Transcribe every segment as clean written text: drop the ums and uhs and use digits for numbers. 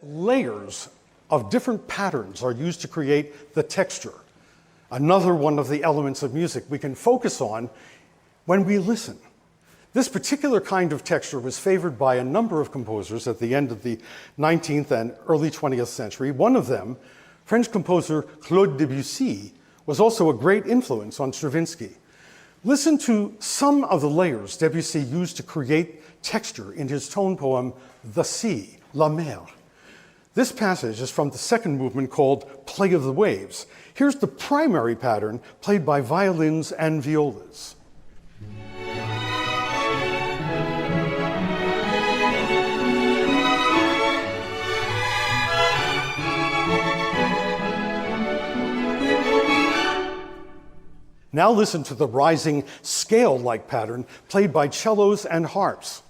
layers of different patterns are used to create the texture. Another one of the elements of music we can focus on when we listen. This particular kind of texture was favored by a number of composers at the end of the 19th and early 20th century. One of them, French composer Claude Debussy, was also a great influence on Stravinsky. Listen to some of the layers Debussy used to create texture in his tone poem, The Sea, La Mer. This passage is from the second movement called Play of the Waves. Here's the primary pattern played by violins and violas. Now listen to the rising scale-like pattern played by cellos and harps.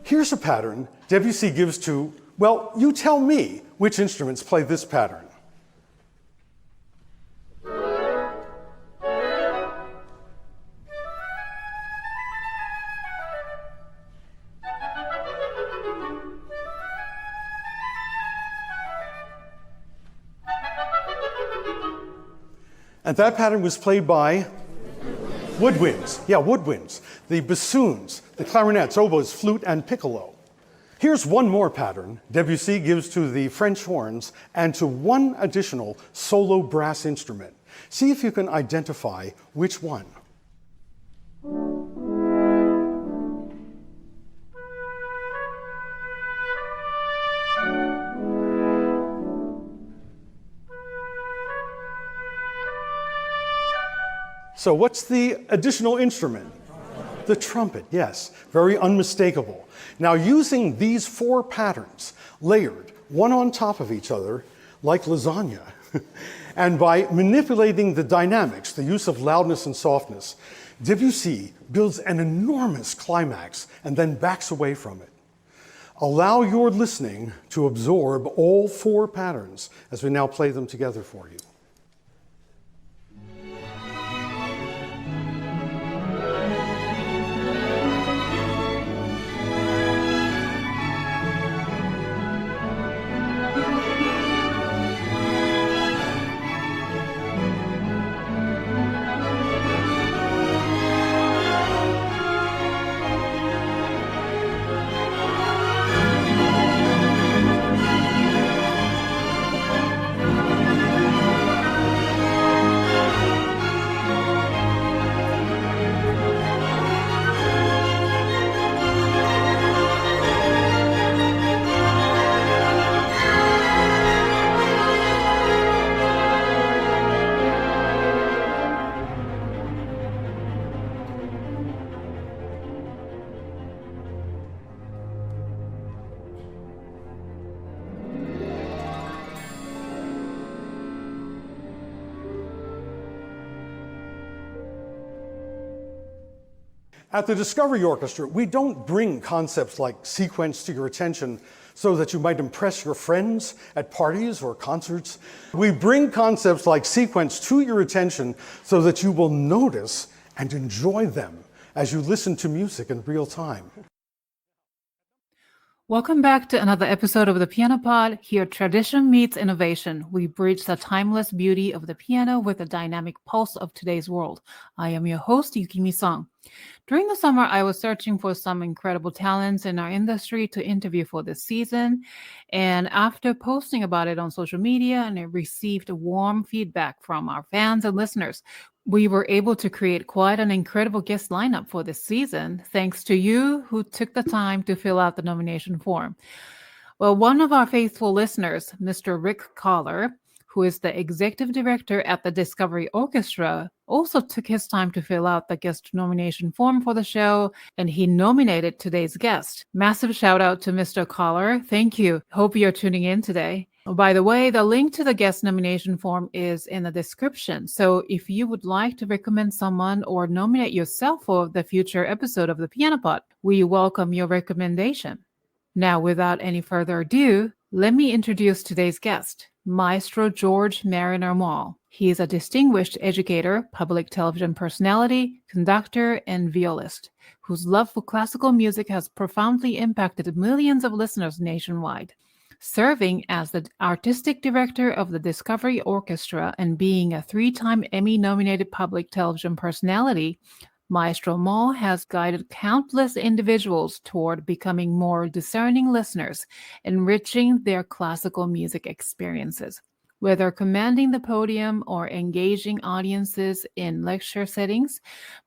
Here's a pattern Debussy gives to, well, you tell me which instruments play this pattern. And that pattern was played by woodwinds. Yeah, woodwinds. The bassoons, the clarinets, oboes, flute, and piccolo. Here's one more pattern Debussy gives to the French horns and to one additional solo brass instrument. See if you can identify which one. So what's the additional instrument? The trumpet, yes, very unmistakable. Now using these four patterns, layered one on top of each other, like lasagna, and by manipulating the dynamics, the use of loudness and softness, Debussy builds an enormous climax and then backs away from it. Allow your listening to absorb all four patterns as we now play them together for you. At the Discovery Orchestra, we don't bring concepts like sequence to your attention so that you might impress your friends at parties or concerts. We bring concepts like sequence to your attention so that you will notice and enjoy them as you listen to music in real time. Welcome back to another episode of the Piano Pod. Here, tradition meets innovation. We bridge the timeless beauty of the piano with the dynamic pulse of today's world. I am your host, Yukimi Song. During the summer, I was searching for some incredible talents in our industry to interview for this season. And after posting about it on social media, and I received warm feedback from our fans and listeners, we were able to create quite an incredible guest lineup for this season, thanks to you who took the time to fill out the nomination form. Well, one of our faithful listeners, Mr. Rick Collar, who is the executive director at the Discovery Orchestra, also took his time to fill out the guest nomination form for the show, and he nominated today's guest. Massive shout out to Mr. Collar. Thank you. Hope you're tuning in today. By the way, the link to the guest nomination form is in the description. So if you would like to recommend someone or nominate yourself for the future episode of the Piano Pod, we welcome your recommendation. Now, without any further ado, Let me introduce today's guest, Maestro George Marriner Maull. He is a distinguished educator, public television personality, conductor, and violist, whose love for classical music has profoundly impacted millions of listeners nationwide. Serving as the artistic director of the Discovery Orchestra and being a three-time Emmy-nominated public television personality, Maestro Maull has guided countless individuals toward becoming more discerning listeners, enriching their classical music experiences. Whether commanding the podium or engaging audiences in lecture settings,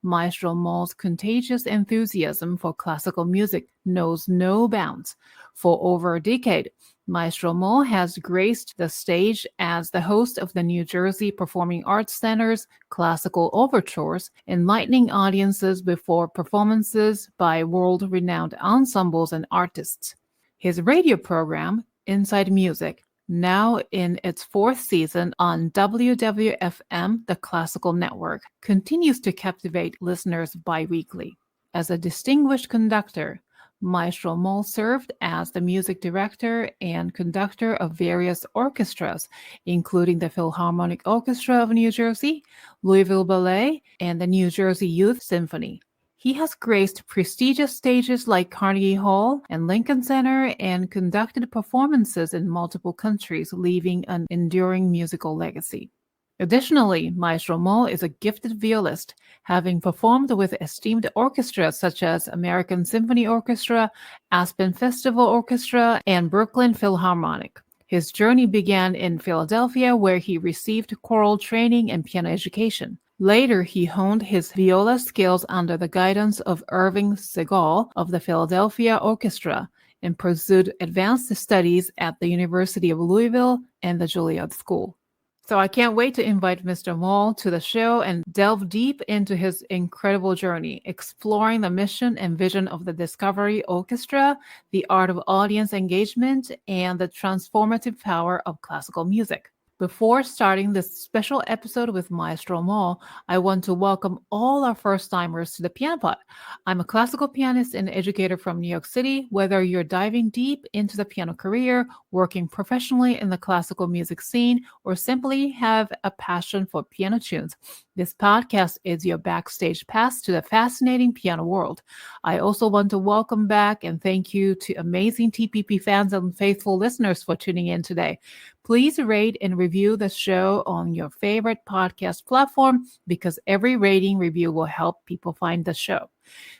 Maestro Maull's contagious enthusiasm for classical music knows no bounds. For over a decade, Maestro Maull has graced the stage as the host of the New Jersey Performing Arts Center's Classical Overtures, enlightening audiences before performances by world-renowned ensembles and artists. His radio program, Inside Music, now in its fourth season on WWFM, the Classical Network, continues to captivate listeners bi-weekly. As a distinguished conductor, Maestro Maull served as the music director and conductor of various orchestras, including the Philharmonic Orchestra of New Jersey, Louisville Ballet, and the New Jersey Youth Symphony. He has graced prestigious stages like Carnegie Hall and Lincoln Center and conducted performances in multiple countries, leaving an enduring musical legacy. Additionally, Maestro Maull is a gifted violist, having performed with esteemed orchestras such as American Symphony Orchestra, Aspen Festival Orchestra, and Brooklyn Philharmonic. His journey began in Philadelphia, where he received choral training and piano education. Later, he honed his viola skills under the guidance of Irving Segal of the Philadelphia Orchestra and pursued advanced studies at the University of Louisville and the Juilliard School. So I can't wait to invite Mr. Maull to the show and delve deep into his incredible journey, exploring the mission and vision of the Discovery Orchestra, the art of audience engagement, and the transformative power of classical music. Before starting this special episode with Maestro Maull, I want to welcome all our first-timers to the Piano Pod. I'm a classical pianist and educator from New York City. Whether you're diving deep into the piano career, working professionally in the classical music scene, or simply have a passion for piano tunes, this podcast is your backstage pass to the fascinating piano world. I also want to welcome back and thank you to amazing TPP fans and faithful listeners for tuning in today. Please rate and review the show on your favorite podcast platform because every rating review will help people find the show.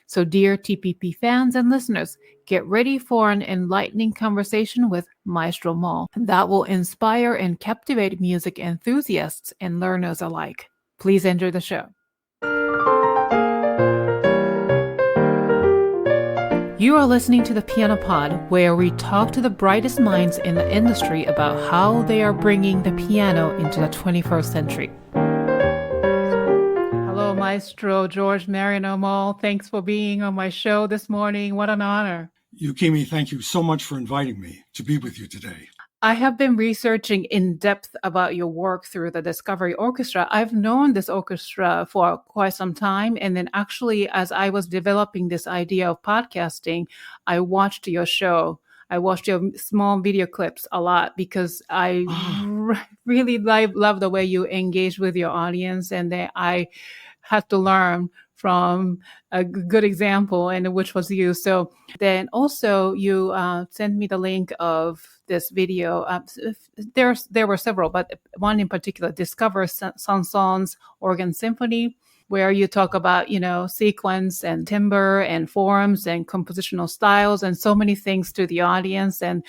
So, dear TPP fans and listeners, get ready for an enlightening conversation with Maestro Maull that will inspire and captivate music enthusiasts and learners alike. Please enjoy the show. You are listening to the Piano Pod, where we talk to the brightest minds in the industry about how they are bringing the piano into the 21st century. Hello, Maestro George Marriner Maull. Thanks for being on my show this morning. What an honor. Yukimi, thank you so much for inviting me to be with you today. I have been researching in depth about your work through the Discovery Orchestra. I've known this orchestra for quite some time. And then actually, as I was developing this idea of podcasting, I watched your show. I watched your small video clips a lot because I really love the way you engage with your audience. And then I had to learn from a good example, and which was you. So then also you sent me the link of this video. There were several, but one in particular, Discover Sanson's Organ Symphony, where you talk about, sequence and timbre and forms and compositional styles and so many things to the audience. And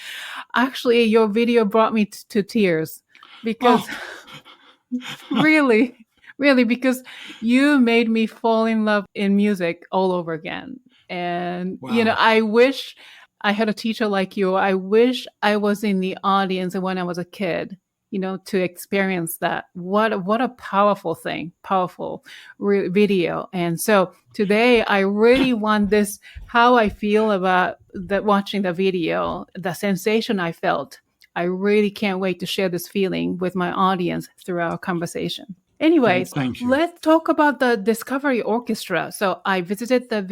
actually your video brought me to tears because really, because you made me fall in love in music all over again. And, Wow. I wish I had a teacher like you. I wish I was in the audience when I was a kid, to experience that. What a powerful thing, powerful video. And so today I really want this, how I feel about watching the video, the sensation I felt. I really can't wait to share this feeling with my audience through our conversation. Anyways, Thank you. let's talk about the Discovery Orchestra. So I visited the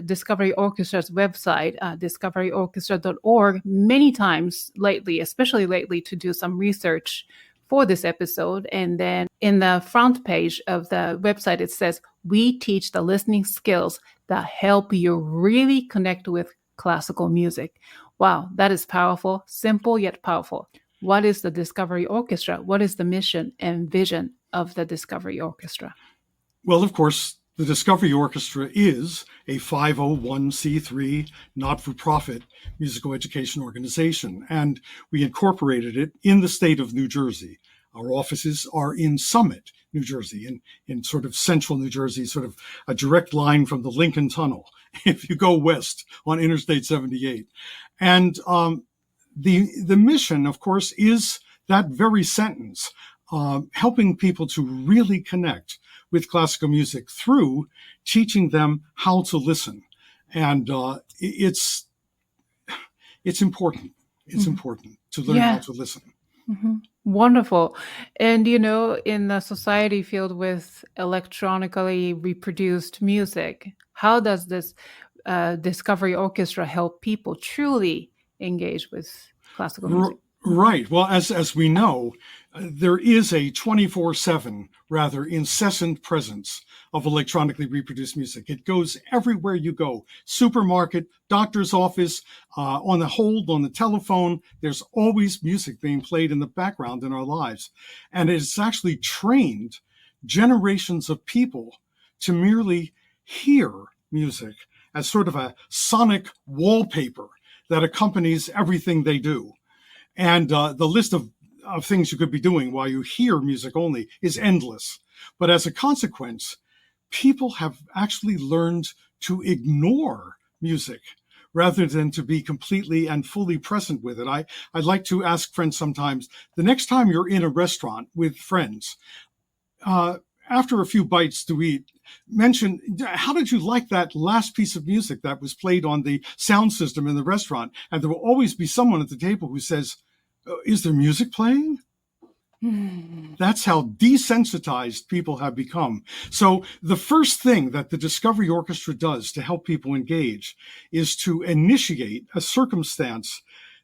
Discovery Orchestra's website, discoveryorchestra.org, many times lately, especially lately, to do some research for this episode. And then in the front page of the website, it says, "We teach the listening skills that help you really connect with classical music." Wow, that is powerful, simple yet powerful. What is the Discovery Orchestra? What is the mission and vision of the Discovery Orchestra? Well, of course, the Discovery Orchestra is a 501c3 not-for-profit musical education organization, and we incorporated it in the state of New Jersey. Our offices are in Summit, New Jersey, in sort of central New Jersey, sort of a direct line from the Lincoln Tunnel, if you go west on Interstate 78. And the mission, of course, is that very sentence, helping people to really connect with classical music through teaching them how to listen. And it's important. It's important to learn how to listen. Wonderful. And, in the society filled with electronically reproduced music, how does this Discovery Orchestra help people truly engage with classical music? Right. Well, as we know, there is a 24/7, rather incessant presence of electronically reproduced music. It goes everywhere you go. Supermarket, doctor's office, on the hold, on the telephone. There's always music being played in the background in our lives. And it's actually trained generations of people to merely hear music as sort of a sonic wallpaper that accompanies everything they do. And the list of things you could be doing while you hear music only is endless. But as a consequence, people have actually learned to ignore music rather than to be completely and fully present with it. I'd like to ask friends sometimes, the next time you're in a restaurant with friends, after a few bites to eat, mention, how did you like that last piece of music that was played on the sound system in the restaurant? And there will always be someone at the table who says, is there music playing? That's how desensitized people have become. So the first thing that the Discovery Orchestra does to help people engage is to initiate a circumstance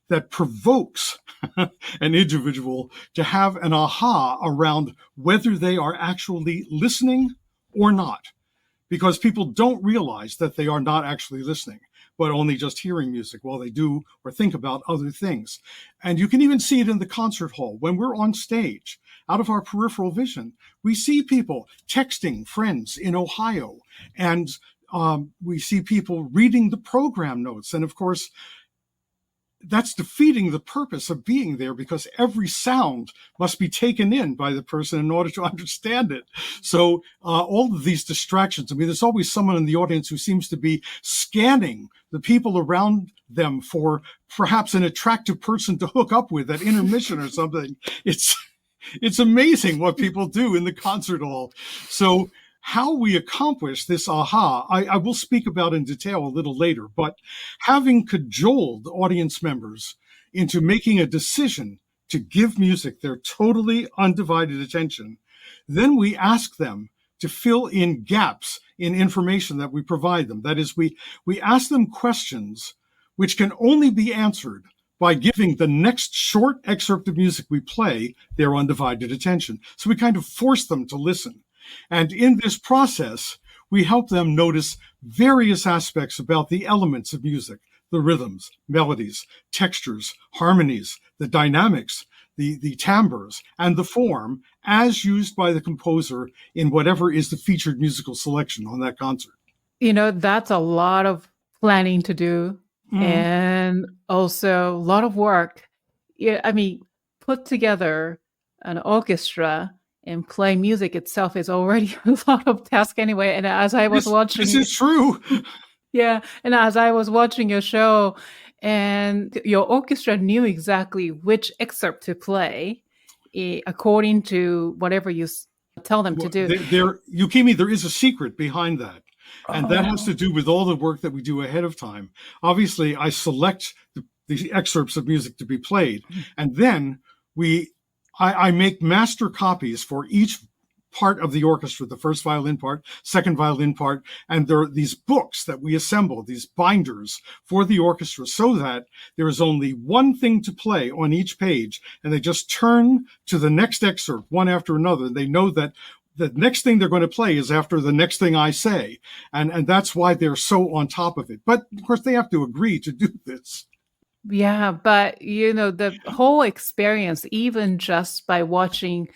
that provokes an individual to have an aha around whether they are actually listening or not. Because people don't realize that they are not actually listening, but only just hearing music while they do or think about other things. And you can even see it in the concert hall. When we're on stage, out of our peripheral vision, we see people texting friends in Ohio, and we see people reading the program notes. And of course, that's defeating the purpose of being there, because every sound must be taken in by the person in order to understand it. So all of these distractions, I mean, there's always someone in the audience who seems to be scanning the people around them for perhaps an attractive person to hook up with at intermission or something. It's amazing what people do in the concert hall. So how we accomplish this aha, I will speak about in detail a little later, but having cajoled audience members into making a decision to give music their totally undivided attention, then we ask them to fill in gaps in information that we provide them. That is, we ask them questions which can only be answered by giving the next short excerpt of music we play their undivided attention. So we kind of force them to listen. And in this process, we help them notice various aspects about the elements of music, the rhythms, melodies, textures, harmonies, the dynamics, the timbres, and the form as used by the composer in whatever is the featured musical selection on that concert. That's a lot of planning to do, and also a lot of work. Yeah, I mean, put together an orchestra and play music itself is already a lot of task anyway. And as I was watching, this is true. Yeah, and as I was watching your show, and your orchestra knew exactly which excerpt to play according to whatever you tell them to do. Yukimi, there is a secret behind that. And that has to do with all the work that we do ahead of time. Obviously, I select the excerpts of music to be played, and then I make master copies for each part of the orchestra, the first violin part, second violin part, and there are these books that we assemble, these binders for the orchestra, so that there is only one thing to play on each page, and they just turn to the next excerpt one after another. They know that the next thing they're going to play is after the next thing I say, and that's why they're so on top of it. But of course, they have to agree to do this. Yeah, but the whole experience, even just by watching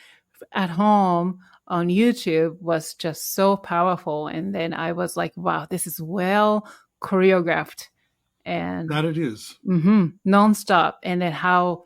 at home on YouTube, was just so powerful. And then I was like, wow, this is well choreographed and That it is. nonstop. And then how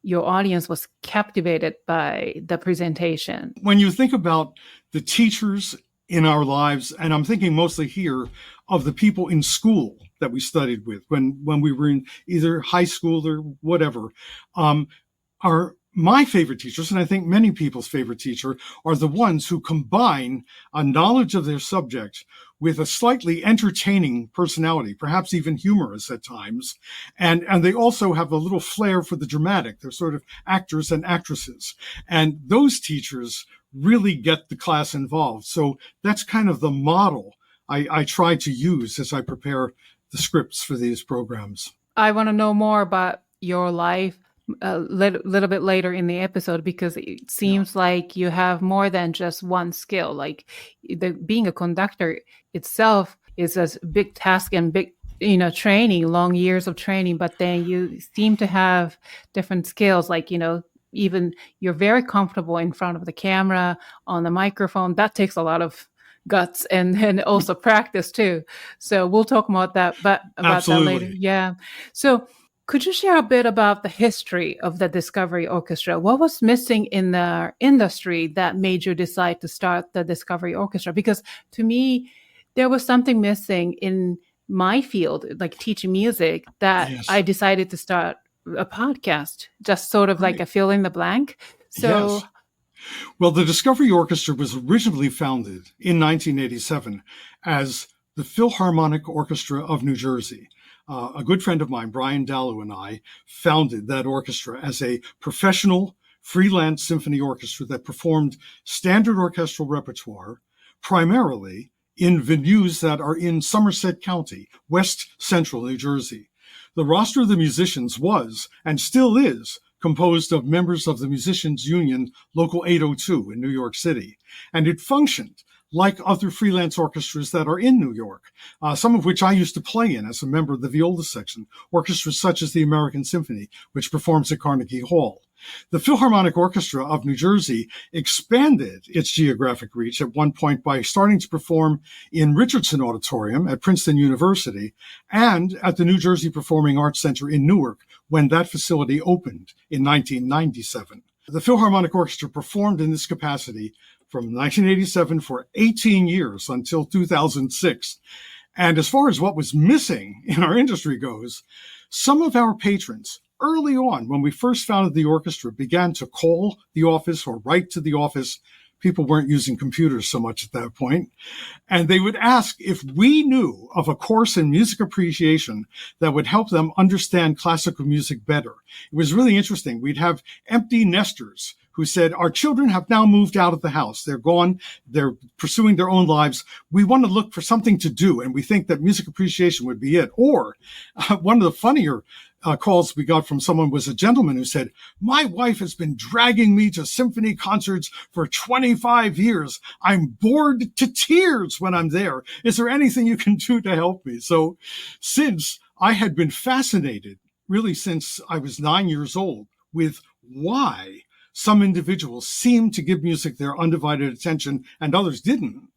your audience was captivated by the presentation. When you think about the teachers in our lives, and I'm thinking mostly here of the people in school that we studied with when we were in either high school or whatever, are my favorite teachers, and I think many people's favorite teacher, are the ones who combine a knowledge of their subject with a slightly entertaining personality, perhaps even humorous at times. And they also have a little flair for the dramatic. They're sort of actors and actresses. And those teachers really get the class involved. So that's kind of the model I try to use as I prepare the scripts for these programs. I want to know more about your life a little bit later in the episode, because it seems like you have more than just one skill. Like being a conductor itself is a big task and big, training, long years of training, but then you seem to have different skills, like, even you're very comfortable in front of the camera, on the microphone. That takes a lot of guts and then also practice too. So we'll talk about that, but about Absolutely. that later. Yeah. So could you share a bit about the history of the Discovery Orchestra? What was missing in the industry that made you decide to start the Discovery Orchestra? Because to me, there was something missing in my field, like teaching music, that Yes. I decided to start a podcast, just sort of like a fill in the blank. So Yes. Well, the Discovery Orchestra was originally founded in 1987 as the Philharmonic Orchestra of New Jersey. A good friend of mine, Brian Dallow, and I founded that orchestra as a professional freelance symphony orchestra that performed standard orchestral repertoire, primarily in venues that are in Somerset County, west central New Jersey. The roster of the musicians was, and still is, composed of members of the Musicians Union Local 802 in New York City. And it functioned like other freelance orchestras that are in New York, some of which I used to play in as a member of the viola section, orchestras such as the American Symphony, which performs at Carnegie Hall. The Philharmonic Orchestra of New Jersey expanded its geographic reach at one point by starting to perform in Richardson Auditorium at Princeton University and at the New Jersey Performing Arts Center in Newark when that facility opened in 1997. The Philharmonic Orchestra performed in this capacity from 1987 for 18 years until 2006. And as far as what was missing in our industry goes, some of our patrons early on, when we first founded the orchestra, began to call the office or write to the office. People weren't using computers so much at that point. And they would ask if we knew of a course in music appreciation that would help them understand classical music better. It was really interesting. We'd have empty nesters who said, our children have now moved out of the house. They're gone. They're pursuing their own lives. We want to look for something to do, and we think that music appreciation would be it. Or one of the funnier calls we got from someone was a gentleman who said, my wife has been dragging me to symphony concerts for 25 years. I'm bored to tears when I'm there. Is there anything you can do to help me? So since I had been fascinated, really since I was 9 years old, with why some individuals seemed to give music their undivided attention and others didn't,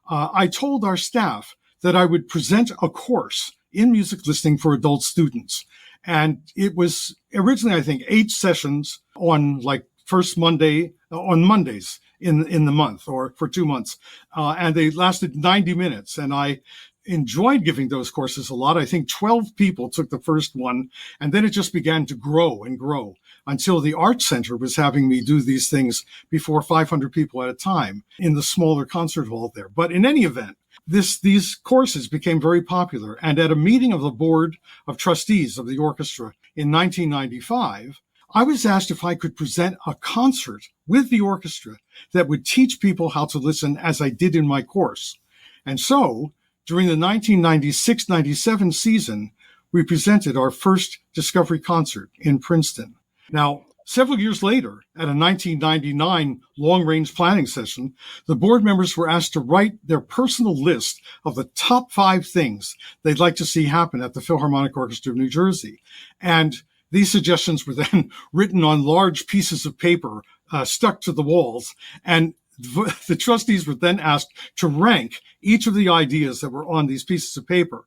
I told our staff that I would present a course in music listening for adult students. And it was originally, I think, 8 sessions on first Monday, on Mondays in the month or for 2 months. And they lasted 90 minutes. And I enjoyed giving those courses a lot. I think 12 people took the first one, and then it just began to grow and grow until the Arts Center was having me do these things before 500 people at a time in the smaller concert hall there. But in any event, these courses became very popular. And at a meeting of the Board of Trustees of the orchestra in 1995, I was asked if I could present a concert with the orchestra that would teach people how to listen as I did in my course. And so, during the 1996-97 season, we presented our first Discovery concert in Princeton. Now, several years later, at a 1999 long-range planning session, the board members were asked to write their personal list of the top 5 things they'd like to see happen at the Philharmonic Orchestra of New Jersey. And these suggestions were then written on large pieces of paper stuck to the walls. And the trustees were then asked to rank each of the ideas that were on these pieces of paper.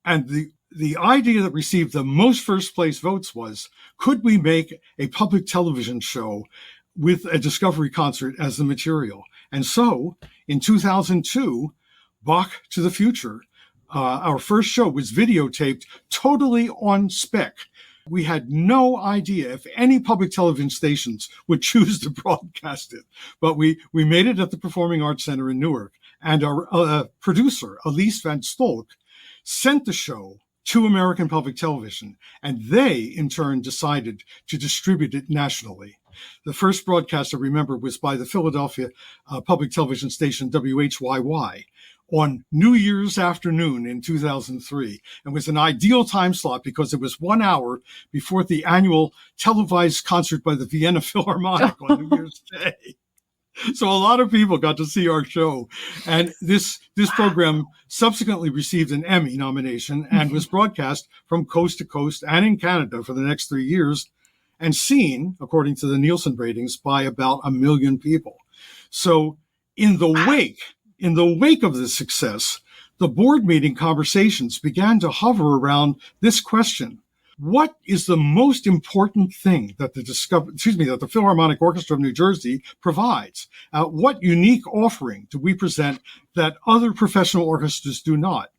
And the idea that received the most first place votes was, could we make a public television show with a Discovery concert as the material? And so in 2002, Bach to the Future, our first show was videotaped totally on spec. We had no idea if any public television stations would choose to broadcast it, but we made it at the Performing Arts Center in Newark. And our producer, Elise Van Stolk, sent the show to American Public Television, and they, in turn, decided to distribute it nationally. The first broadcast, I remember, was by the Philadelphia public television station WHYY on New Year's afternoon in 2003, and was an ideal time slot because it was 1 hour before the annual televised concert by the Vienna Philharmonic on New Year's Day. So a lot of people got to see our show. And this program subsequently received an Emmy nomination and was broadcast from coast to coast and in Canada for the next 3 years, and seen, according to the Nielsen ratings, by about 1 million people. So in the wake of this success, the board meeting conversations began to hover around this question: what is the most important thing that the Philharmonic Orchestra of New Jersey provides? What unique offering do we present that other professional orchestras do not?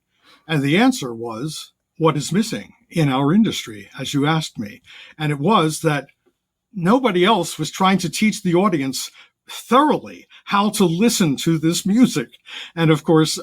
And the answer was, what is missing in our industry, as you asked me? And it was that nobody else was trying to teach the audience thoroughly how to listen to this music. And of course,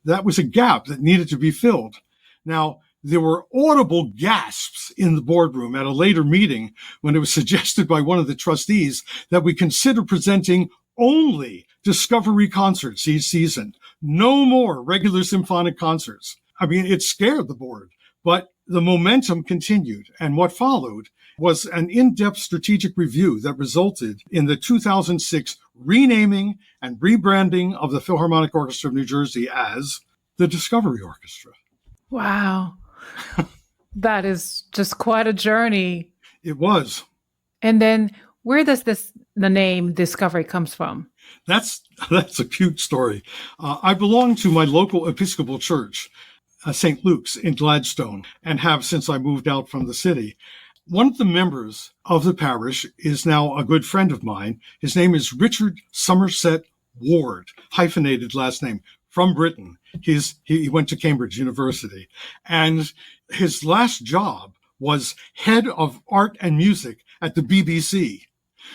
that was a gap that needed to be filled. Now, there were audible gasps in the boardroom at a later meeting when it was suggested by one of the trustees that we consider presenting only Discovery concerts each season, no more regular symphonic concerts. I mean, it scared the board, but the momentum continued. And what followed was an in-depth strategic review that resulted in the 2006 renaming and rebranding of the Philharmonic Orchestra of New Jersey as the Discovery Orchestra. Wow. That is just quite a journey. It was. And then where does the name Discovery comes from? That's a cute story. I belong to my local Episcopal church, St. Luke's in Gladstone, and have since I moved out from the city. One of the members of the parish is now a good friend of mine. His name is Richard Somerset Ward, hyphenated last name, from Britain. He went to Cambridge University, and his last job was head of art and music at the BBC.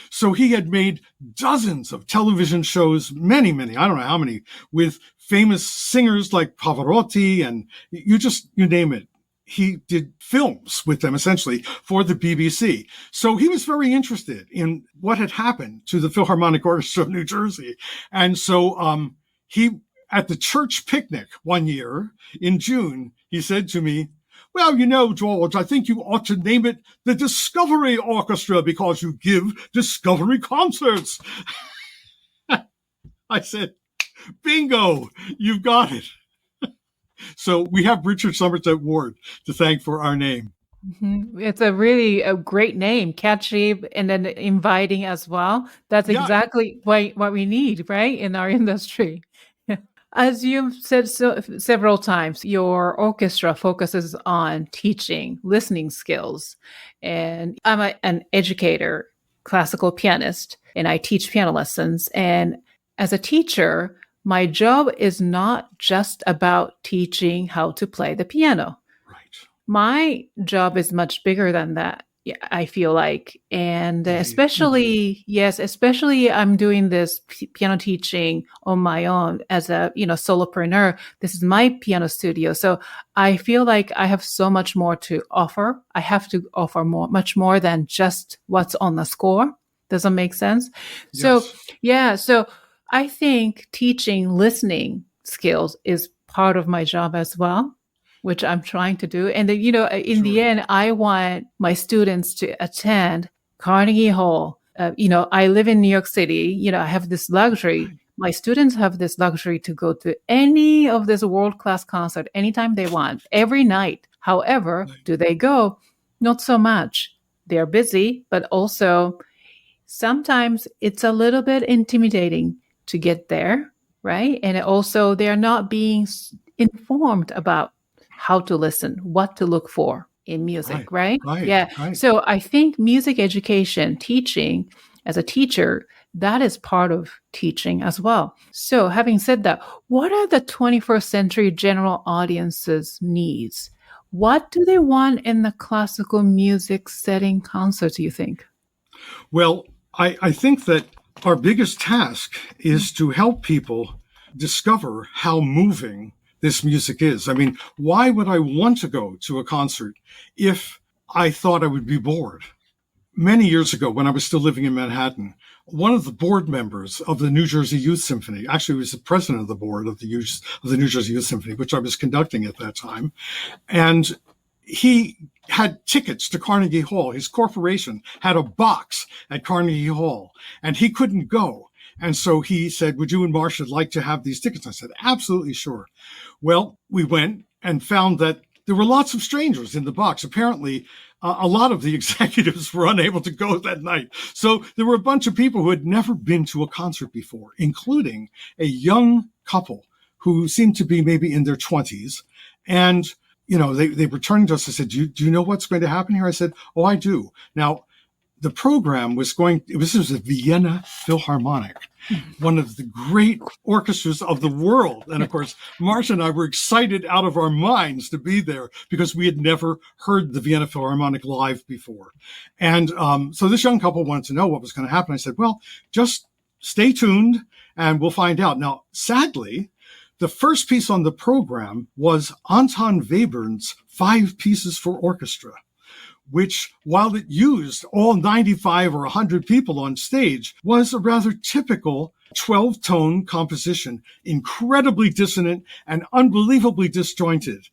So he had made dozens of television shows, many, I don't know how many, with famous singers like Pavarotti, and you name it. He did films with them, essentially, for the BBC. So he was very interested in what had happened to the Philharmonic Orchestra of New Jersey. And so he, at the church picnic one year in June, he said to me, "Well, you know, George, I think you ought to name it the Discovery Orchestra because you give Discovery concerts." I said, "Bingo, you've got it." So we have Richard Somerset Ward to thank for our name. Mm-hmm. It's a great name, catchy, and then inviting as well. That's exactly what we need, right, in our industry. As you've said several times, your orchestra focuses on teaching listening skills. And I'm an educator, classical pianist, and I teach piano lessons. And as a teacher, my job is not just about teaching how to play the piano. Right. My job is much bigger than that. Yeah, I feel like, and Indeed. especially I'm doing this piano teaching on my own as a, solopreneur. This is my piano studio. So I feel like I have so much more to offer. I have to offer much more than just what's on the score. Does that make sense? So Yes. yeah, so I think teaching listening skills is part of my job as well, which I'm trying to do. And then, in the Sure. end, I want my students to attend Carnegie Hall. I live in New York City. I have this luxury. Right. My students have this luxury to go to any of this world-class concert anytime they want, every night. However, Right. do they go? Not so much. They're busy, but also sometimes it's a little bit intimidating to get there, right? And also, they're not being informed about how to listen, what to look for in music, Right. right? Right. Yeah. Right. So I think music education, teaching as a teacher, that is part of teaching as well. So, having said that, what are the 21st century general audience's needs? What do they want in the classical music setting concert, do you think? Well, I think that our biggest task is to help people discover how moving this music is. I mean, why would I want to go to a concert if I thought I would be bored? Many years ago, when I was still living in Manhattan, one of the board members of the New Jersey Youth Symphony, actually was the president of the board of the New Jersey Youth Symphony, which I was conducting at that time, and he had tickets to Carnegie Hall. His corporation had a box at Carnegie Hall, and he couldn't go. And so he said, would you and Marcia like to have these tickets? I said, absolutely, sure. Well, we went and found that there were lots of strangers in the box. Apparently, a lot of the executives were unable to go that night. So there were a bunch of people who had never been to a concert before, including a young couple who seemed to be maybe in their 20s. And they were turning to us and said, do you know what's going to happen here? I said, oh, I do. Now, the program this was the Vienna Philharmonic, one of the great orchestras of the world. And of course, Marcia and I were excited out of our minds to be there because we had never heard the Vienna Philharmonic live before. And so this young couple wanted to know what was going to happen. I said, well, just stay tuned and we'll find out. Now, sadly, the first piece on the program was Anton Webern's 5 Pieces for Orchestra, which, while it used all 95 or 100 people on stage, was a rather typical 12-tone composition, incredibly dissonant and unbelievably disjointed.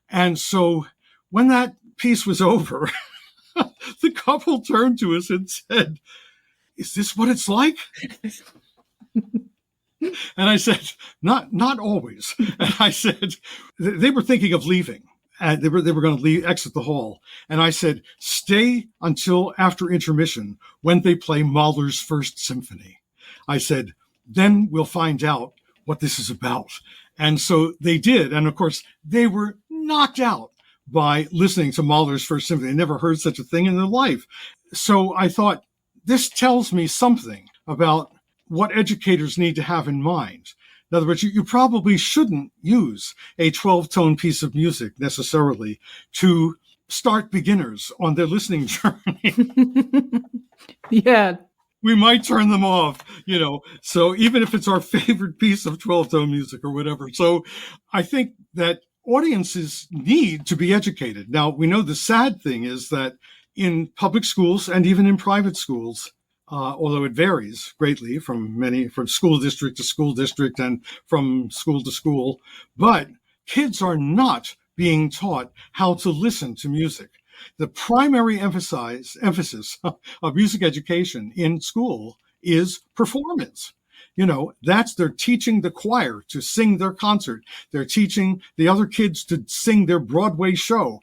And so when that piece was over, the couple turned to us and said, is this what it's like? And I said, not always. And I said, they were thinking of leaving. And they were going to exit the hall. And I said, stay until after intermission when they play Mahler's First Symphony. I said, then we'll find out what this is about. And so they did. And of course, they were knocked out by listening to Mahler's First Symphony. They never heard such a thing in their life. So I thought, this tells me something about what educators need to have in mind. In other words, you probably shouldn't use a 12-tone piece of music necessarily to start beginners on their listening journey. Yeah. We might turn them off, so even if it's our favorite piece of 12-tone music or whatever. So I think that audiences need to be educated. Now, we know the sad thing is that in public schools and even in private schools, although it varies greatly from school district to school district and from school to school, but kids are not being taught how to listen to music. The primary emphasis of music education in school is performance. They're teaching the choir to sing their concert. They're teaching the other kids to sing their Broadway show.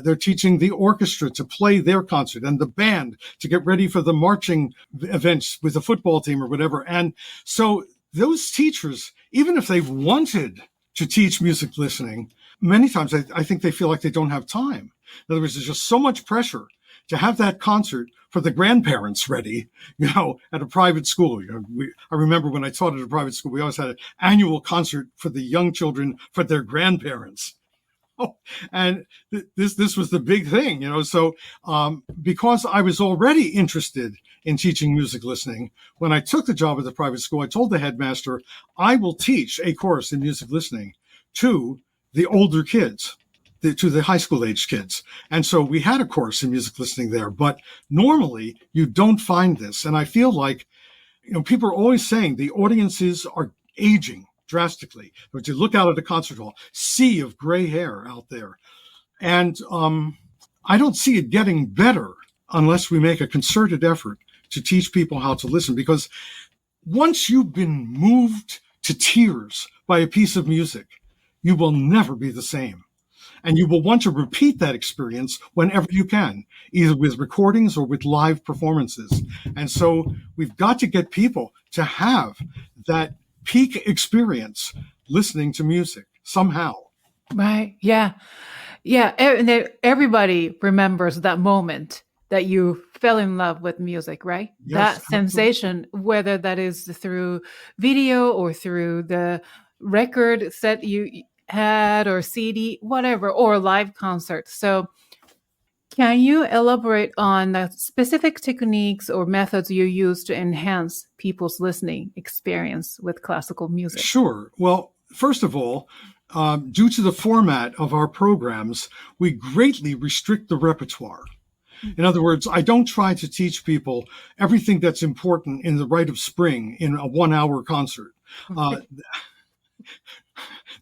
They're teaching the orchestra to play their concert and the band to get ready for the marching events with the football team or whatever. And so those teachers, even if they wanted to teach music listening, many times I think they feel like they don't have time. In other words, there's just so much pressure to have that concert for the grandparents ready, at a private school. I remember when I taught at a private school, we always had an annual concert for the young children for their grandparents. And this was the big thing, So because I was already interested in teaching music listening, when I took the job at the private school, I told the headmaster, I will teach a course in music listening to the older kids, to the high school age kids. And so we had a course in music listening there, but normally you don't find this. And I feel like, people are always saying the audiences are aging drastically. But you look out at a concert hall, sea of gray hair out there. And I don't see it getting better unless we make a concerted effort to teach people how to listen. Because once you've been moved to tears by a piece of music, you will never be the same. And you will want to repeat that experience whenever you can, either with recordings or with live performances. And so we've got to get people to have that peak experience listening to music somehow. Right. Yeah. Yeah. Everybody remembers that moment that you fell in love with music, right? Yes, That absolutely. sensation, whether that is through video or through the record set you had or CD, whatever, or live concert. So can you elaborate on the specific techniques or methods you use to enhance people's listening experience with classical music? Sure. Well, first of all, due to the format of our programs, we greatly restrict the repertoire. In other words, I don't try to teach people everything that's important in the Rite of Spring in a 1-hour concert.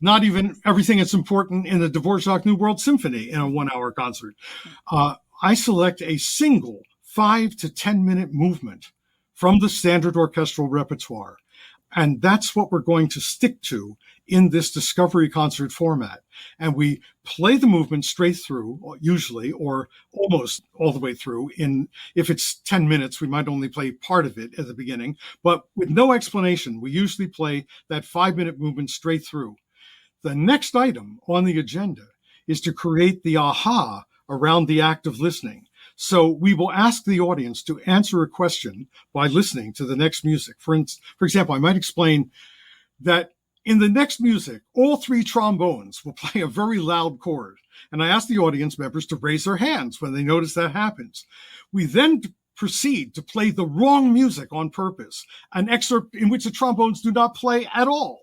Not even everything that's important in the Dvorak New World Symphony in a 1-hour concert. I select a single 5 to 10 minute movement from the standard orchestral repertoire. And that's what we're going to stick to in this Discovery concert format. And we play the movement straight through, usually, or almost all the way through. If it's 10 minutes, we might only play part of it at the beginning, but with no explanation. We usually play that 5-minute movement straight through. The next item on the agenda is to create the aha around the act of listening. So we will ask the audience to answer a question by listening to the next music. For example, I might explain that in the next music, all 3 trombones will play a very loud chord. And I ask the audience members to raise their hands when they notice that happens. We then proceed to play the wrong music on purpose, an excerpt in which the trombones do not play at all.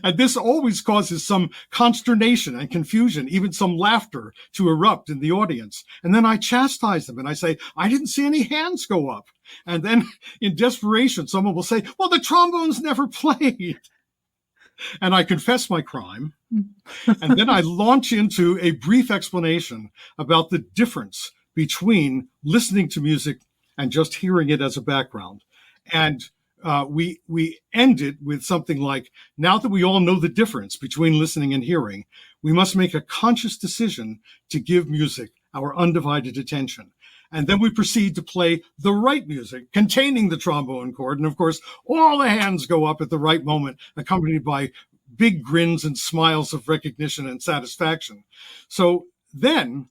And this always causes some consternation and confusion, even some laughter to erupt in the audience. And then I chastise them and I say, I didn't see any hands go up. And then in desperation, someone will say, well, the trombones never played. And I confess my crime. And then I launch into a brief explanation about the difference between listening to music and just hearing it as a background. And we end it with something like, now that we all know the difference between listening and hearing, we must make a conscious decision to give music our undivided attention. And then we proceed to play the right music containing the trombone chord. And of course, all the hands go up at the right moment, accompanied by big grins and smiles of recognition and satisfaction. So then,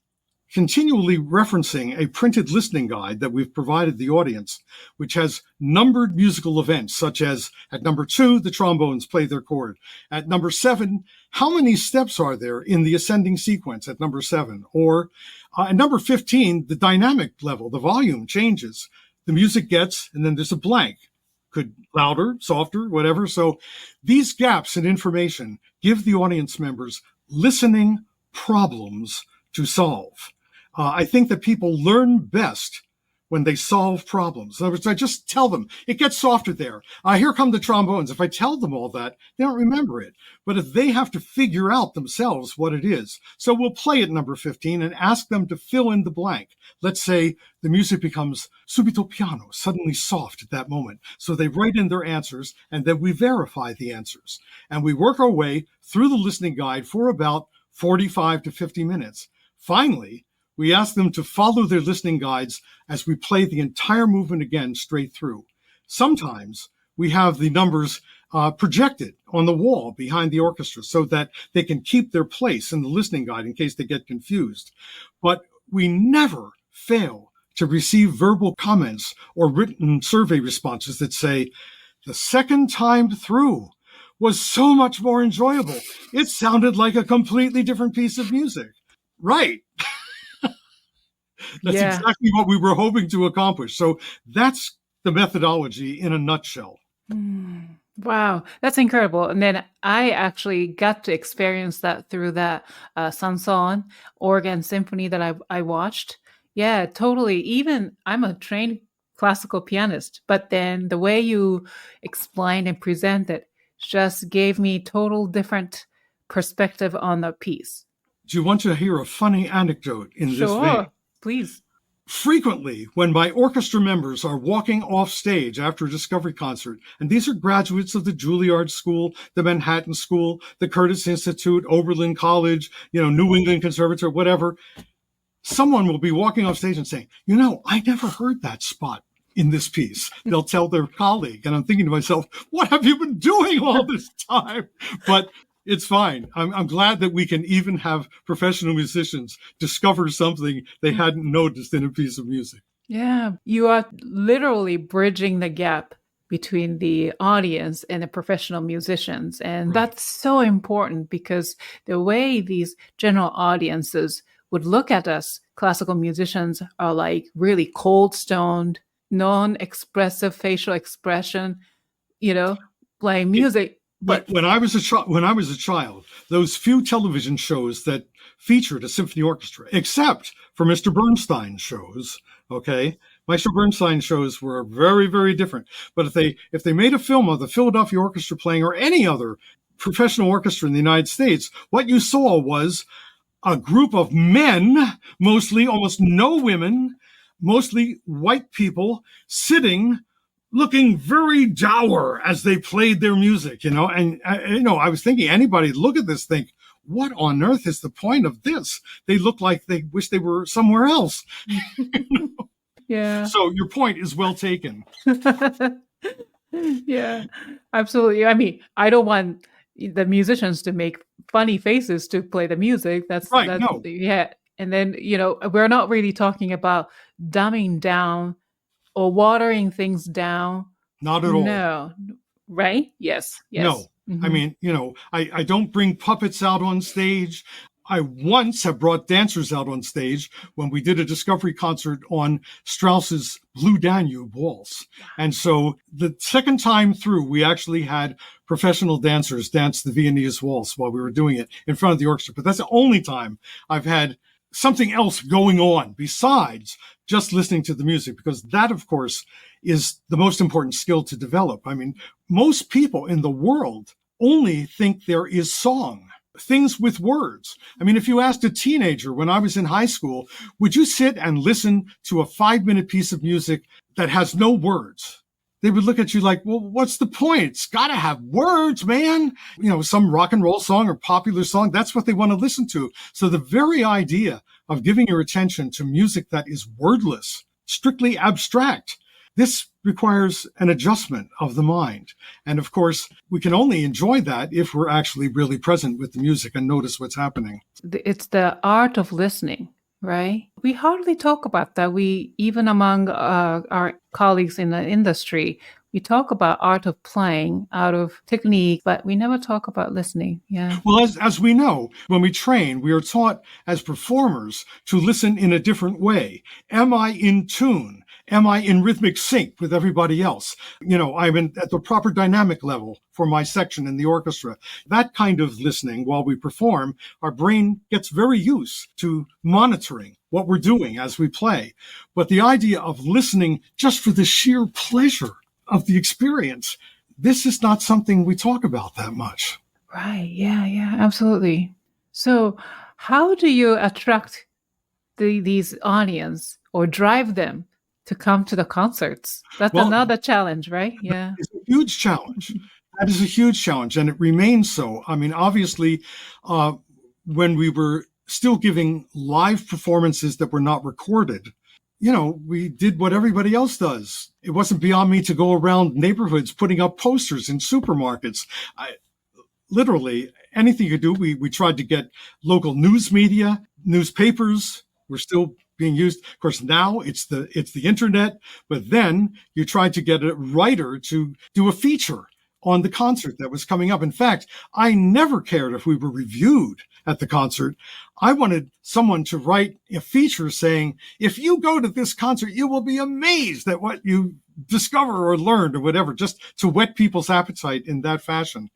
continually referencing a printed listening guide that we've provided the audience, which has numbered musical events, such as at number 2, the trombones play their chord. At number 7, how many steps are there in the ascending sequence at number 7? Or at number 15, the dynamic level, the volume changes. The music gets, and then there's a blank. Could louder, softer, whatever. So these gaps in information give the audience members listening problems to solve. I think that people learn best when they solve problems. In other words, I just tell them, it gets softer there. Here come the trombones. If I tell them all that, they don't remember it. But if they have to figure out themselves what it is. So we'll play at number 15 and ask them to fill in the blank. Let's say the music becomes subito piano, suddenly soft at that moment. So they write in their answers, and then we verify the answers. And we work our way through the listening guide for about 45 to 50 minutes. Finally, we ask them to follow their listening guides as we play the entire movement again straight through. Sometimes we have the numbers projected on the wall behind the orchestra so that they can keep their place in the listening guide in case they get confused. But we never fail to receive verbal comments or written survey responses that say, the second time through, was so much more enjoyable. It sounded like a completely different piece of music. Right. That's Yeah. exactly what we were hoping to accomplish. So that's the methodology in a nutshell. Wow, that's incredible. And then I actually got to experience that through that Sanson organ symphony that I watched. Yeah, totally. Even I'm a trained classical pianist, but then the way you explained and presented just gave me total different perspective on the piece. Do you want to hear a funny anecdote in this vein? Sure, please. Frequently, when my orchestra members are walking off stage after a Discovery concert, and these are graduates of the Juilliard School, the Manhattan School, the Curtis Institute, Oberlin College, New England Conservatory, whatever, someone will be walking off stage and saying, I never heard that spot in this piece. They'll tell their colleague, and I'm thinking to myself, what have you been doing all this time? But it's fine. I'm glad that we can even have professional musicians discover something they hadn't noticed in a piece of music. Yeah, you are literally bridging the gap between the audience and the professional musicians. And that's so important because the way these general audiences would look at us, classical musicians, are like really cold stoned, non-expressive facial expression, playing music. But when I was a child, those few television shows that featured a symphony orchestra, except for Mr. Bernstein's shows, okay, Maestro Bernstein shows were very, very different. But if they made a film of the Philadelphia Orchestra playing or any other professional orchestra in the United States, what you saw was a group of men, mostly, almost no women, mostly white people, sitting looking very dour as they played their music, and I was thinking, anybody look at this, think, what on earth is the point of this? They look like they wish they were somewhere else. Yeah. So your point is well taken. Yeah, absolutely. I mean, I don't want the musicians to make funny faces to play the music. That's right. No. Yeah. And then, we're not really talking about dumbing down or watering things down. Not at all. No. Right? Yes. No. Mm-hmm. I mean, I don't bring puppets out on stage. I once have brought dancers out on stage when we did a Discovery concert on Strauss's Blue Danube Waltz. And so the second time through, we actually had professional dancers dance the Viennese Waltz while we were doing it in front of the orchestra. But that's the only time I've had something else going on besides just listening to the music, because that, of course, is the most important skill to develop. I mean, most people in the world only think there is song, things with words. I mean, if you asked a teenager when I was in high school, would you sit and listen to a 5-minute piece of music that has no words? They would look at you like, well, what's the point? It's got to have words, man. Some rock and roll song or popular song, that's what they want to listen to. So the very idea of giving your attention to music that is wordless, strictly abstract, this requires an adjustment of the mind. And of course, we can only enjoy that if we're actually really present with the music and notice what's happening. It's the art of listening. Right? We hardly talk about that. We, even among our colleagues in the industry, we talk about art of playing, art of technique, but we never talk about listening. Yeah. Well, as we know, when we train, we are taught as performers to listen in a different way. Am I in tune? Am I in rhythmic sync with everybody else? I'm at the proper dynamic level for my section in the orchestra. That kind of listening while we perform, our brain gets very used to monitoring what we're doing as we play. But the idea of listening just for the sheer pleasure of the experience, this is not something we talk about that much. Right. Yeah, absolutely. So how do you attract these audience or drive them to come to the concerts? That's another challenge, right? Yeah. It's a huge challenge. That is a huge challenge, and it remains so. I mean, obviously, when we were still giving live performances that were not recorded, we did what everybody else does. It wasn't beyond me to go around neighborhoods putting up posters in supermarkets. Literally, anything you could do. We tried to get local news media, newspapers were still being used. Of course, now it's the internet, but then you tried to get a writer to do a feature on the concert that was coming up. In fact, I never cared if we were reviewed at the concert. I wanted someone to write a feature saying, if you go to this concert, you will be amazed at what you discover or learned or whatever, just to whet people's appetite in that fashion.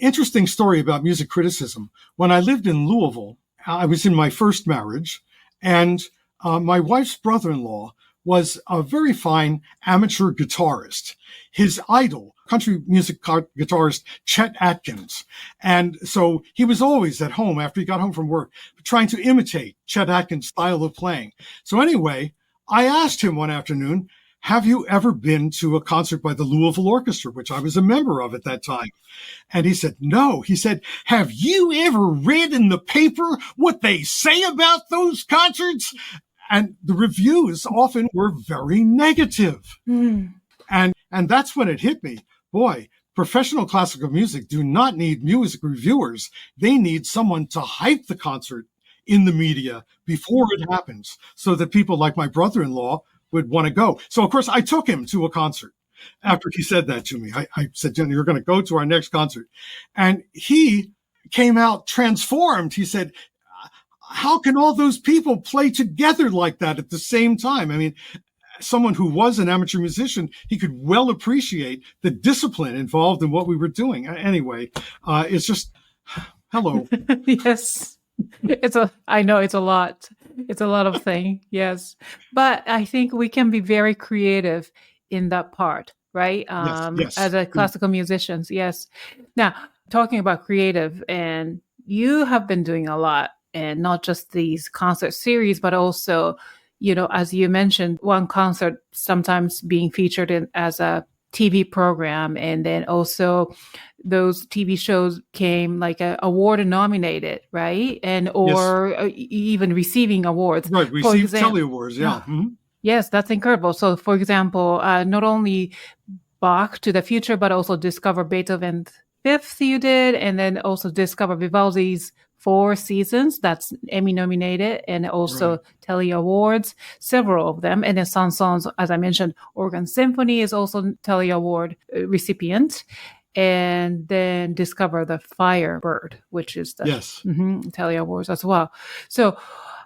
Interesting story about music criticism. When I lived in Louisville, I was in my first marriage, and my wife's brother-in-law was a very fine amateur guitarist. His idol, country music guitarist Chet Atkins. And so he was always at home after he got home from work, trying to imitate Chet Atkins' style of playing. So anyway, I asked him one afternoon, have you ever been to a concert by the Louisville Orchestra, which I was a member of at that time? And he said, no. He said, have you ever read in the paper what they say about those concerts? And the reviews often were very negative. And that's when it hit me. Boy, professional classical music do not need music reviewers. They need someone to hype the concert in the media before it happens so that people like my brother-in-law would want to go. So, of course, I took him to a concert after he said that to me. I said, Jenny, you're going to go to our next concert. And he came out transformed. He said, how can all those people play together like that at the same time? I mean, someone who was an amateur musician, he could well appreciate the discipline involved in what we were doing. Anyway, it's just, hello. Yes. I know it's a lot. It's a lot of things. Yes. But I think we can be very creative in that part, right? Yes. As a classical musicians. Yes. Now, talking about creative, and you have been doing a lot, and not just these concert series, but also, as you mentioned, one concert sometimes being featured as a TV program, and then also those TV shows came like award nominated, right? And or even receiving awards. Right, received Telly Awards, yeah. Mm-hmm. Yes, that's incredible. So, for example, not only Bach to the Future, but also Discover Beethoven's Fifth you did, and then also Discover Vivaldi's 4 Seasons, that's Emmy nominated, and also Telly Awards, several of them. And then Saint-Saëns, as I mentioned, Organ Symphony is also Telly Award recipient. And then Discover the Firebird, which is the Telly Awards as well. So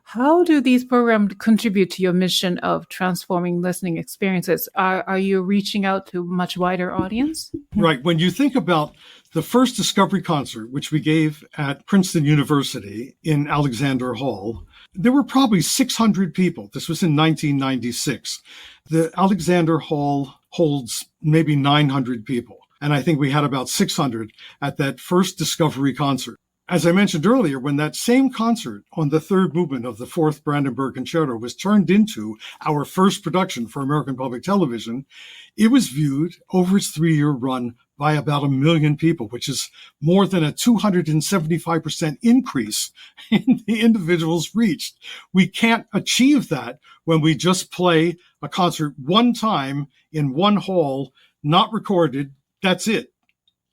how do these programs contribute to your mission of transforming listening experiences? Are you reaching out to a much wider audience? Right. When you think about the first Discovery concert, which we gave at Princeton University in Alexander Hall, there were probably 600 people. This was in 1996. The Alexander Hall holds maybe 900 people. And I think we had about 600 at that first Discovery concert. As I mentioned earlier, when that same concert on the third movement of the Fourth Brandenburg Concerto was turned into our first production for American Public Television, it was viewed over its 3-year run by about 1 million people, which is more than a 275% increase in the individuals reached. We can't achieve that when we just play a concert one time in one hall, not recorded. That's it.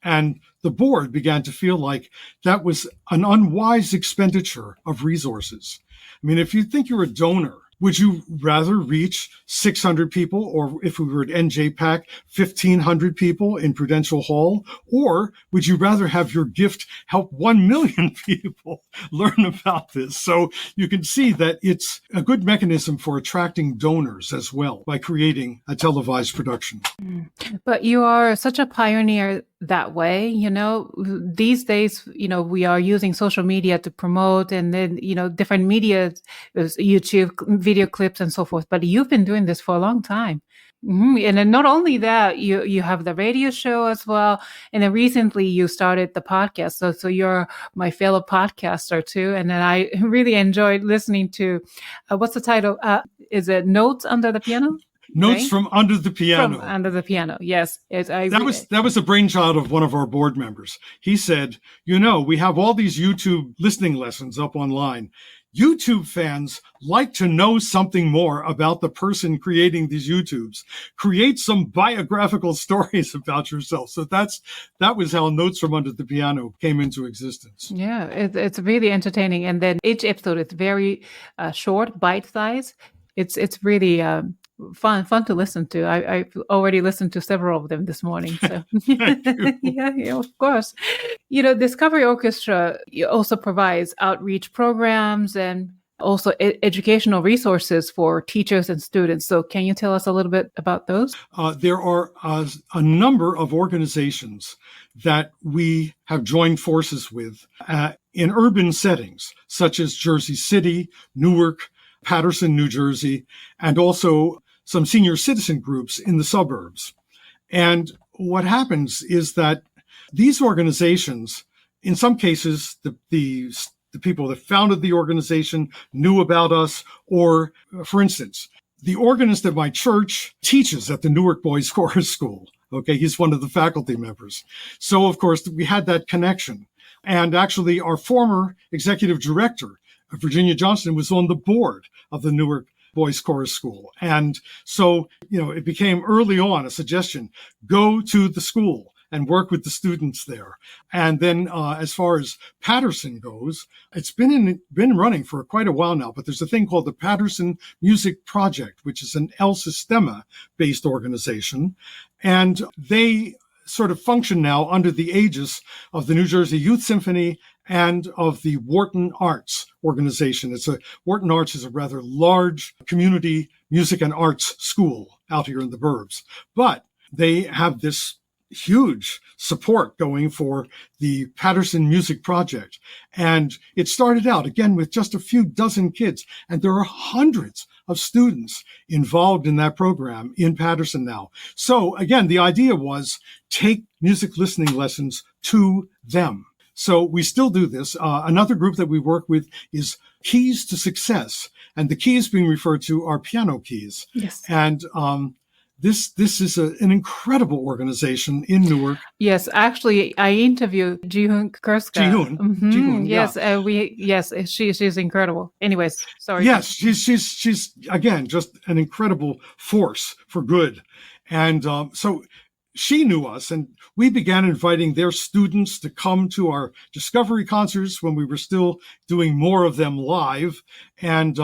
And the board began to feel like that was an unwise expenditure of resources. I mean, if you think you're a donor, would you rather reach 600 people, or if we were at NJPAC, 1,500 people in Prudential Hall? Or would you rather have your gift help 1 million people learn about this? So you can see that it's a good mechanism for attracting donors as well by creating a televised production. But you are such a pioneer that way, these days, we are using social media to promote, and then, different media, YouTube video clips and so forth. But you've been doing this for a long time. And then not only that, you have the radio show as well. And then recently you started the podcast. So you're my fellow podcaster too. And then I really enjoyed listening to, what's the title? Is it Notes Under the Piano? Notes right? from Under the Piano. From Under the Piano, yes. That was a brainchild of one of our board members. He said, we have all these YouTube listening lessons up online. YouTube fans like to know something more about the person creating these YouTubes. Create some biographical stories about yourself. So that was how Notes from Under the Piano came into existence. Yeah, it's really entertaining. And then each episode is very short, bite-sized. It's really fun to listen to. I've already listened to several of them this morning. So yeah, of course. Discovery Orchestra also provides outreach programs and also educational resources for teachers and students. So can you tell us a little bit about those? There are a number of organizations that we have joined forces with in urban settings, such as Jersey City, Newark, Paterson, New Jersey, and also some senior citizen groups in the suburbs. And what happens is that these organizations, in some cases, the people that founded the organization knew about us, or, for instance, the organist at my church teaches at the Newark Boys Chorus School. Okay, he's one of the faculty members. So, of course, we had that connection. And actually, our former executive director, Virginia Johnston, was on the board of the Newark Boys Chorus School. And so, it became early on a suggestion, go to the school and work with the students there. And then as far as Paterson goes, it's been running for quite a while now, but there's a thing called the Paterson Music Project, which is an El Sistema-based organization. And they sort of function now under the aegis of the New Jersey Youth Symphony and of the Wharton Arts organization. Wharton Arts is a rather large community music and arts school out here in the burbs. But they have this huge support going for the Paterson Music Project. And it started out, again, with just a few dozen kids. And there are hundreds of students involved in that program in Paterson now. So, again, the idea was take music listening lessons to them. So we still do this. Another group that we work with is Keys to Success. And the keys being referred to are piano keys. Yes. And this is an incredible organization in Newark. Yes, actually, I interviewed Jihoon Kurska. Jihoon, yes, she's incredible. Anyways, sorry. Yes, she's again just an incredible force for good, and so she knew us, and we began inviting their students to come to our Discovery concerts when we were still doing more of them live, and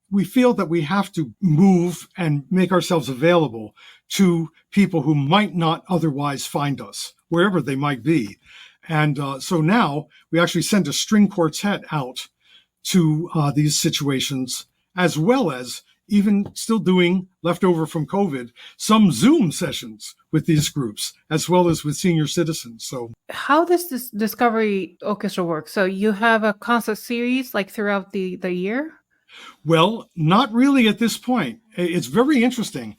we feel that we have to move and make ourselves available to people who might not otherwise find us, wherever they might be. And so now we actually send a string quartet out to these situations, as well as even still doing, leftover from COVID, some Zoom sessions with these groups, as well as with senior citizens. So how does this Discovery Orchestra work? So you have a concert series like throughout the year? Well, not really at this point. It's very interesting.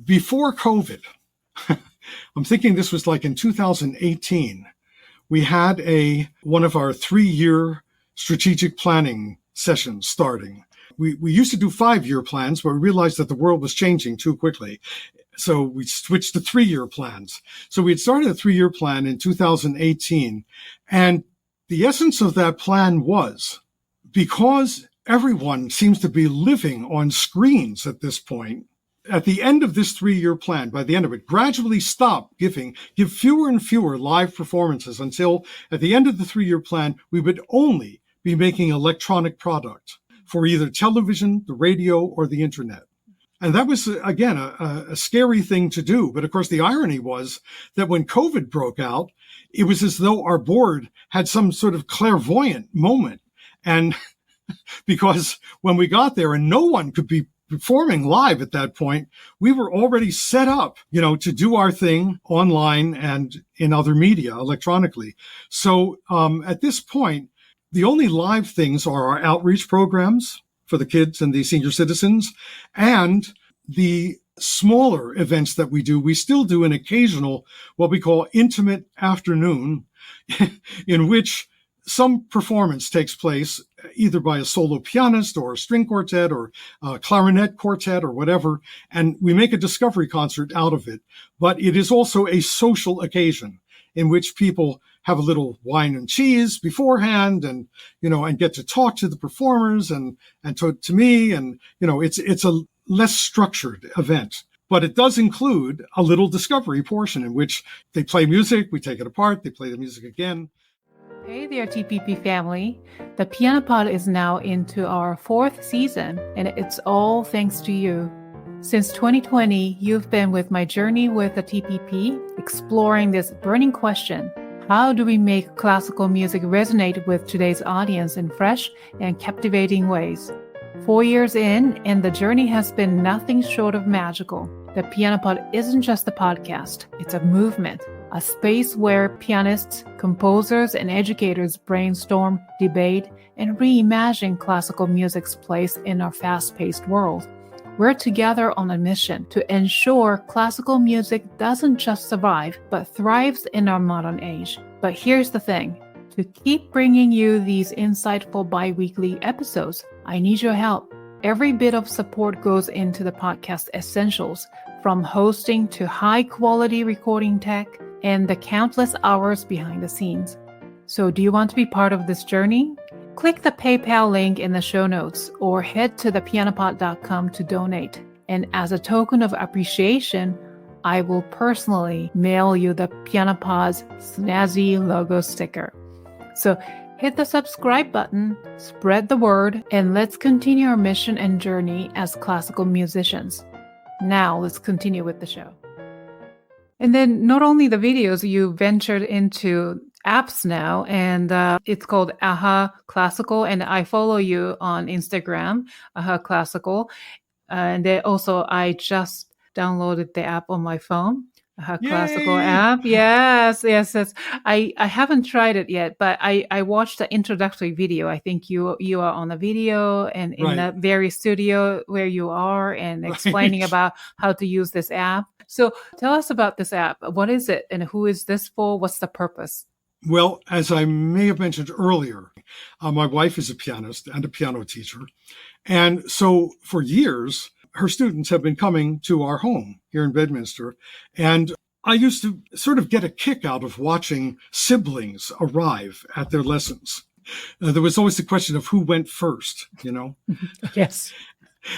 Before COVID, I'm thinking this was like in 2018, we had one of our 3-year strategic planning sessions starting. We used to do 5-year plans, but we realized that the world was changing too quickly. So we switched to 3-year plans. So we had started a 3-year plan in 2018. And the essence of that plan was, because everyone seems to be living on screens at this point, at the end of this 3-year plan, by the end of it, gradually give fewer and fewer live performances until at the end of the 3-year plan, we would only be making electronic product for either television, the radio, or the internet. And that was, again, a scary thing to do. But of course, the irony was that when COVID broke out, it was as though our board had some sort of clairvoyant moment. And because when we got there and no one could be performing live at that point, we were already set up, to do our thing online and in other media electronically. So at this point, the only live things are our outreach programs for the kids and the senior citizens, and the smaller events that we do. We still do an occasional, what we call intimate afternoon, in which some performance takes place either by a solo pianist or a string quartet or a clarinet quartet or whatever, and we make a discovery concert out of it. But it is also a social occasion in which people have a little wine and cheese beforehand and get to talk to the performers and to me. And, it's a less structured event. But it does include a little discovery portion in which they play music, we take it apart, they play the music again. Hey there, TPP family. The Piano Pod is now into our 4th season, and it's all thanks to you. Since 2020, you've been with my journey with the TPP, exploring this burning question: how do we make classical music resonate with today's audience in fresh and captivating ways? 4 years in, and the journey has been nothing short of magical. The Piano Pod isn't just a podcast, it's a movement, a space where pianists, composers, and educators brainstorm, debate, and reimagine classical music's place in our fast-paced world. We're together on a mission to ensure classical music doesn't just survive, but thrives in our modern age. But here's the thing. To keep bringing you these insightful bi-weekly episodes, I need your help. Every bit of support goes into the podcast essentials, from hosting to high-quality recording tech and the countless hours behind the scenes. So do you want to be part of this journey? Click the PayPal link in the show notes or head to thepianopod.com to donate. And as a token of appreciation, I will personally mail you the Pianopod's snazzy logo sticker. So hit the subscribe button, spread the word, and let's continue our mission and journey as classical musicians. Now let's continue with the show. And then not only the videos, you ventured into apps now, and it's called Aha Classical, and I follow you on Instagram, Aha Classical. And then also I just downloaded the app on my phone, Aha Classical app. Yes. I haven't tried it yet, but I watched the introductory video. I think you are on the video and in the very studio where you are and explaining about how to use this app. So tell us about this app. What is it and who is this for? What's the purpose? Well, as I may have mentioned earlier, my wife is a pianist and a piano teacher. And so for years, her students have been coming to our home here in Bedminster. And I used to sort of get a kick out of watching siblings arrive at their lessons. There was always the question of who went first, you know? Yes.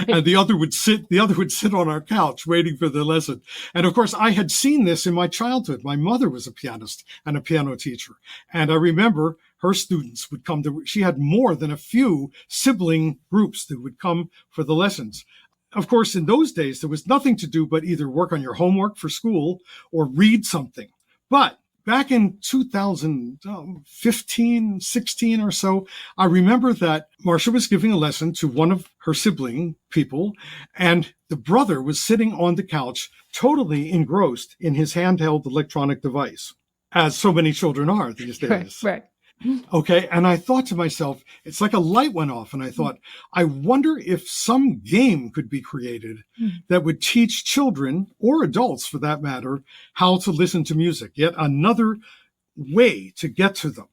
And the other would sit on our couch waiting for the lesson. And of course, I had seen this in my childhood. My mother was a pianist and a piano teacher. And I remember her students would come she had more than a few sibling groups that would come for the lessons. Of course, in those days, there was nothing to do but either work on your homework for school or read something. But back in 2015, 16 or so, I remember that Marcia was giving a lesson to one of her sibling people, and the brother was sitting on the couch, totally engrossed in his handheld electronic device, as so many children are these days. Right. Okay. And I thought to myself, it's like a light went off. And I thought, I wonder if some game could be created that would teach children or adults for that matter, how to listen to music, yet another way to get to them.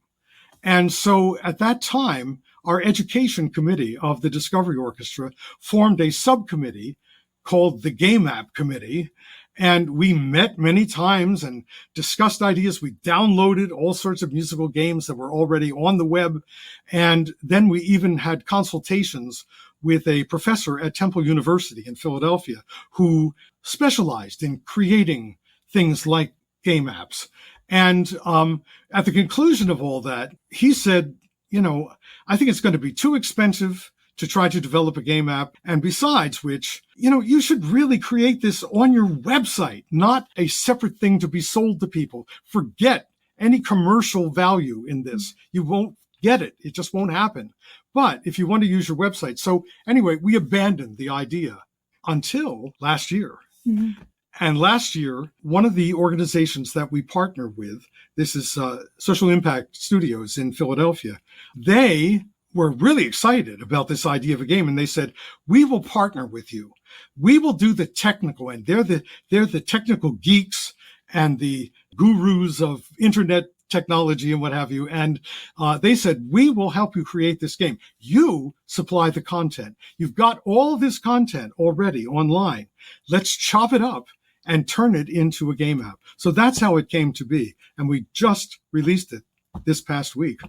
And so at that time, our education committee of the Discovery Orchestra formed a subcommittee called the Game App Committee. And we met many times and discussed ideas. We downloaded all sorts of musical games that were already on the web. And then we even had consultations with a professor at Temple University in Philadelphia who specialized in creating things like game apps. And at the conclusion of all that, he said, I think it's going to be too expensive to try to develop a game app. And besides which, you should really create this on your website, not a separate thing to be sold to people. Forget any commercial value in this. You won't get it. It just won't happen. But if you want to use your website. So anyway, we abandoned the idea until last year. Mm-hmm. And last year, one of the organizations that we partner with, this is Social Impact Studios in Philadelphia, they were really excited about this idea of a game. And they said, we will partner with you. We will do the technical end. They're the technical geeks and the gurus of internet technology and what have you. And they said, we will help you create this game. You supply the content. You've got all of this content already online. Let's chop it up and turn it into a game app. So that's how it came to be. And we just released it this past week.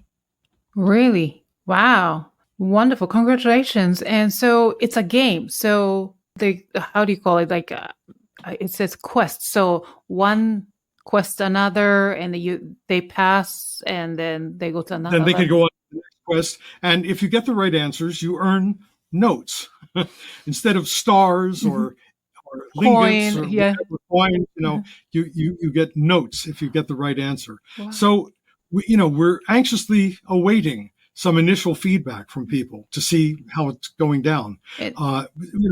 Really? Wow. Wonderful. Congratulations. And so it's a game. So how do you call it? Like it says quest. So one quest another and they pass and then they go to another. Then they can go on to the next quest. And if you get the right answers, you earn notes instead of stars or or lingots or yeah. whatever coin, you get notes if you get the right answer. Wow. So, we're anxiously awaiting some initial feedback from people to see how it's going down. It-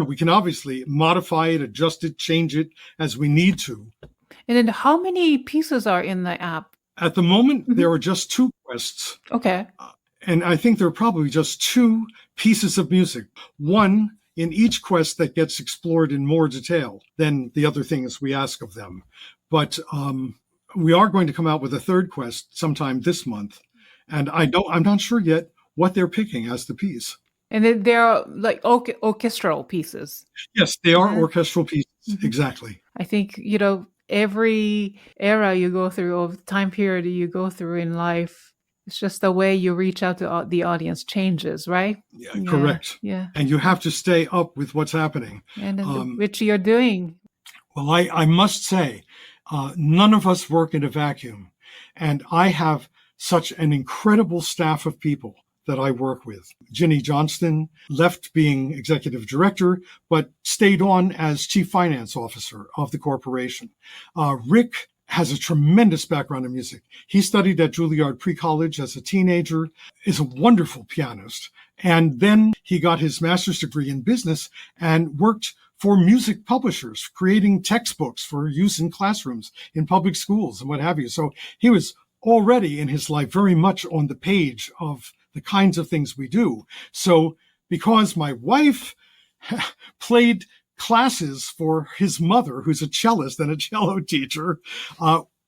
We can obviously modify it, adjust it, change it as we need to. And then how many pieces are in the app? At the moment, there are just 2 quests. Okay. And I think there are probably just 2 pieces of music, one in each quest that gets explored in more detail than the other things we ask of them. But we are going to come out with a 3rd quest sometime this month. And I'm not sure yet what they're picking as the piece. And then there are like orchestral pieces. Yes, they are Yeah. orchestral pieces. Exactly. I think, every era you go through or time period you go through in life, it's just the way you reach out to the audience changes, right? Yeah, correct. Yeah. And you have to stay up with what's happening. And then which you're doing. Well, I must say, none of us work in a vacuum. And I have such an incredible staff of people that I work with. Ginny Johnston left being executive director, but stayed on as chief finance officer of the corporation. Rick has a tremendous background in music. He studied at Juilliard pre-college as a teenager, is a wonderful pianist. And then he got his master's degree in business and worked for music publishers, creating textbooks for use in classrooms, in public schools and what have you. So he was already in his life very much on the page of the kinds of things we do. So because my wife played classes for his mother, who's a cellist and a cello teacher,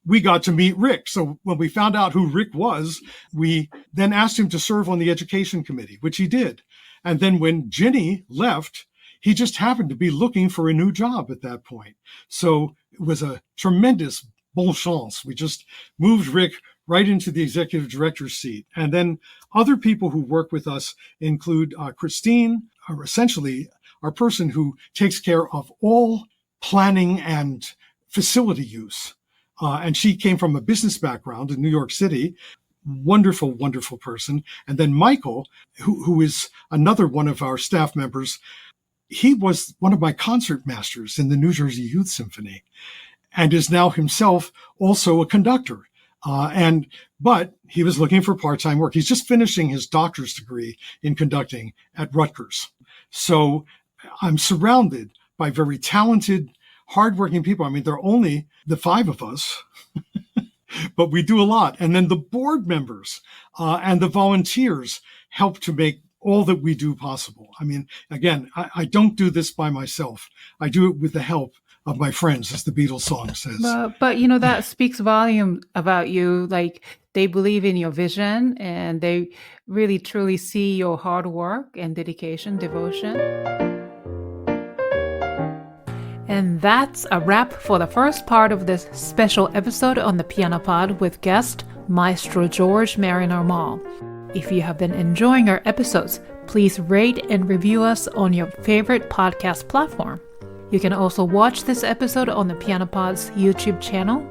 we got to meet Rick. So when we found out who Rick was, we then asked him to serve on the education committee, which he did. And then when Ginny left, he just happened to be looking for a new job at that point. So it was a tremendous bon chance. We just moved Rick right into the executive director's seat. And then other people who work with us include Christine, essentially our person who takes care of all planning and facility use. And she came from a business background in New York City. Wonderful, wonderful person. And then Michael, who is another one of our staff members, he was one of my concert masters in the New Jersey Youth Symphony and is now himself also a conductor. But he was looking for part-time work. He's just finishing his doctor's degree in conducting at Rutgers. So I'm surrounded by very talented, hardworking people. I mean, there are only the 5 of us, but we do a lot. And then the board members and the volunteers help to make all that we do possible. I mean, again, I don't do this by myself. I do it with the help of my friends, as the Beatles song says. But that speaks volume about you. Like, they believe in your vision and they really truly see your hard work and dedication, devotion. And that's a wrap for the first part of this special episode on the Piano Pod with guest Maestro George Marriner Maull. If you have been enjoying our episodes, please rate and review us on your favorite podcast platform. You can also watch this episode on the Piano Pod's YouTube channel.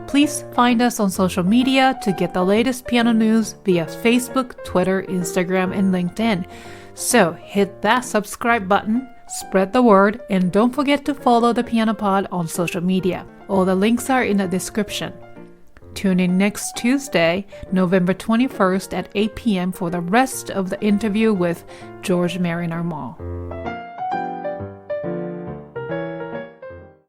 Please find us on social media to get the latest piano news via Facebook, Twitter, Instagram, and LinkedIn. So hit that subscribe button, spread the word, and don't forget to follow the Piano Pod on social media. All the links are in the description. Tune in next Tuesday, November 21st at 8 p.m. for the rest of the interview with George Marriner Maull.